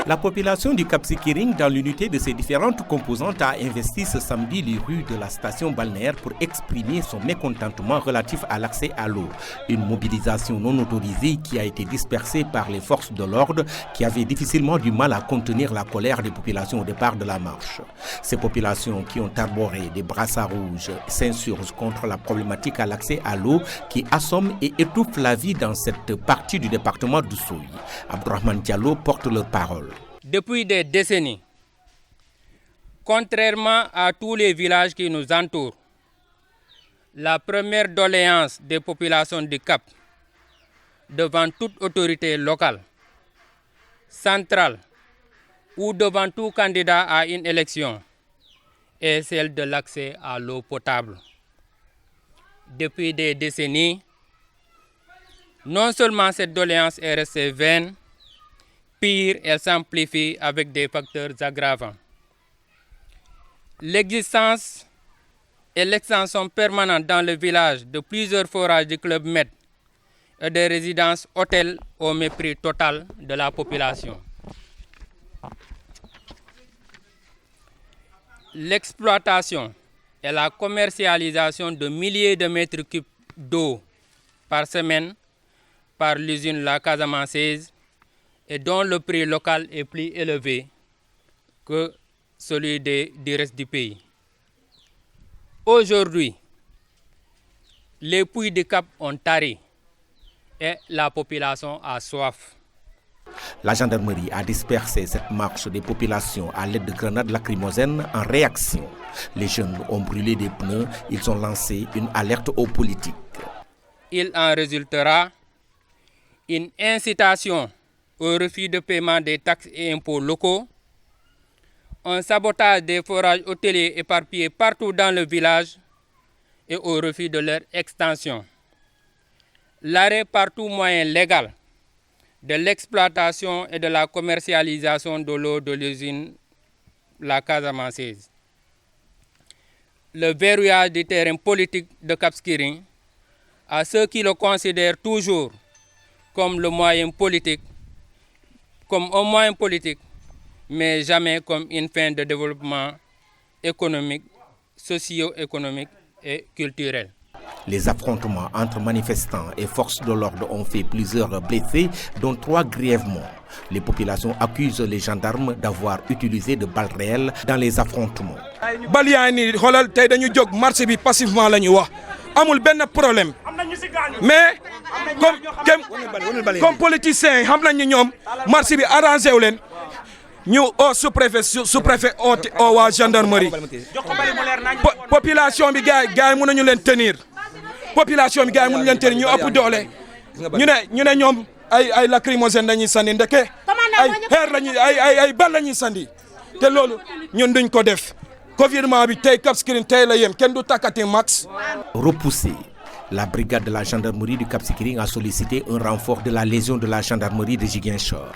La population du Cap Skirring, dans l'unité de ses différentes composantes, a investi ce samedi les rues de la station balnéaire pour exprimer son mécontentement relatif à l'accès à l'eau. Une mobilisation non autorisée qui a été dispersée par les forces de l'ordre qui avaient difficilement du mal à contenir la colère des populations au départ de la marche. Ces populations qui ont arboré des brassards rouges s'insurgent contre la problématique à l'accès à l'eau qui assomme et étouffe la vie dans cette partie du département d'Oussouye. Abdourahmane Diallo porte leur parole. Depuis des décennies, contrairement à tous les villages qui nous entourent, la première doléance des populations du Cap devant toute autorité locale, centrale ou devant tout candidat à une élection est celle de l'accès à l'eau potable. Depuis des décennies, non seulement cette doléance est restée vaine, pire, elle s'amplifie avec des facteurs aggravants. L'existence et l'extension permanente dans le village de plusieurs forages du Club Med et des résidences hôtels au mépris total de la population. L'exploitation et la commercialisation de milliers de mètres cubes d'eau par semaine par l'usine La Casamançaise et dont le prix local est plus élevé que celui du reste du pays. Aujourd'hui, les puits du Cap ont tari et la population a soif. La gendarmerie a dispersé cette marche des populations à l'aide de grenades lacrymogènes en réaction. Les jeunes ont brûlé des pneus, ils ont lancé une alerte aux politiques. Il en résultera une incitation au refus de paiement des taxes et impôts locaux, un sabotage des forages hôteliers éparpillés partout dans le village et au refus de leur extension. L'arrêt par tout moyen légal de l'exploitation et de la commercialisation de l'eau de l'usine La Casamançaise. Le verrouillage du terrain politique de Cap Skirring à ceux qui le considèrent toujours comme un moyen politique, mais jamais comme une fin de développement économique, socio-économique et culturel. Les affrontements entre manifestants et forces de l'ordre ont fait plusieurs blessés, dont 3 grièvement. Les populations accusent les gendarmes d'avoir utilisé de balles réelles dans les affrontements. Passivement amul benn problème mais comme politiciens xam nañ ni ñoom marché bi arrangé wu leen ñu au sous-préfet au waa gendarmerie population bi gars yi mënuñu leen tenir population bi gars yi mënuñu leen tenir ñu ëpp doole ñu ne ñoom ay lacrymogène lañuy sandi ndeke ay xeer lañuy ay bal lañuy sandi te loolu ñun duñ ko def. Repoussé, la brigade de la gendarmerie du Cap Skirring a sollicité un renfort de la légion de la gendarmerie de Ziguinchor.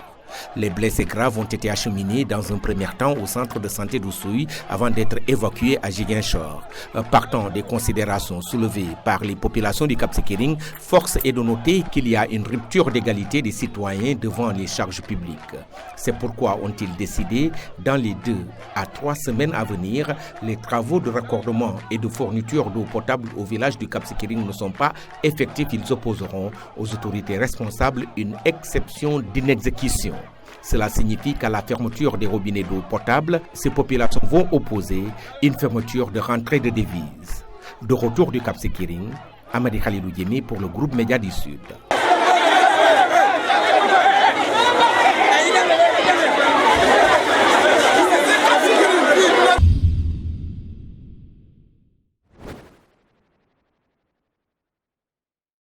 Les blessés graves ont été acheminés dans un premier temps au centre de santé d'Oussouye avant d'être évacués à Ziguinchor. Partant des considérations soulevées par les populations du Cap Skirring, force est de noter qu'il y a une rupture d'égalité des citoyens devant les charges publiques. C'est pourquoi ont-ils décidé, dans les 2 à 3 semaines à venir, les travaux de raccordement et de fourniture d'eau potable au village du Cap Skirring ne sont pas effectifs. Ils opposeront aux autorités responsables une exception d'inexécution. Cela signifie qu'à la fermeture des robinets d'eau potable, ces populations vont opposer une fermeture de rentrée de devises. De retour du Cap Skirring, Amadi Khalilou Diémé pour le groupe Média du Sud.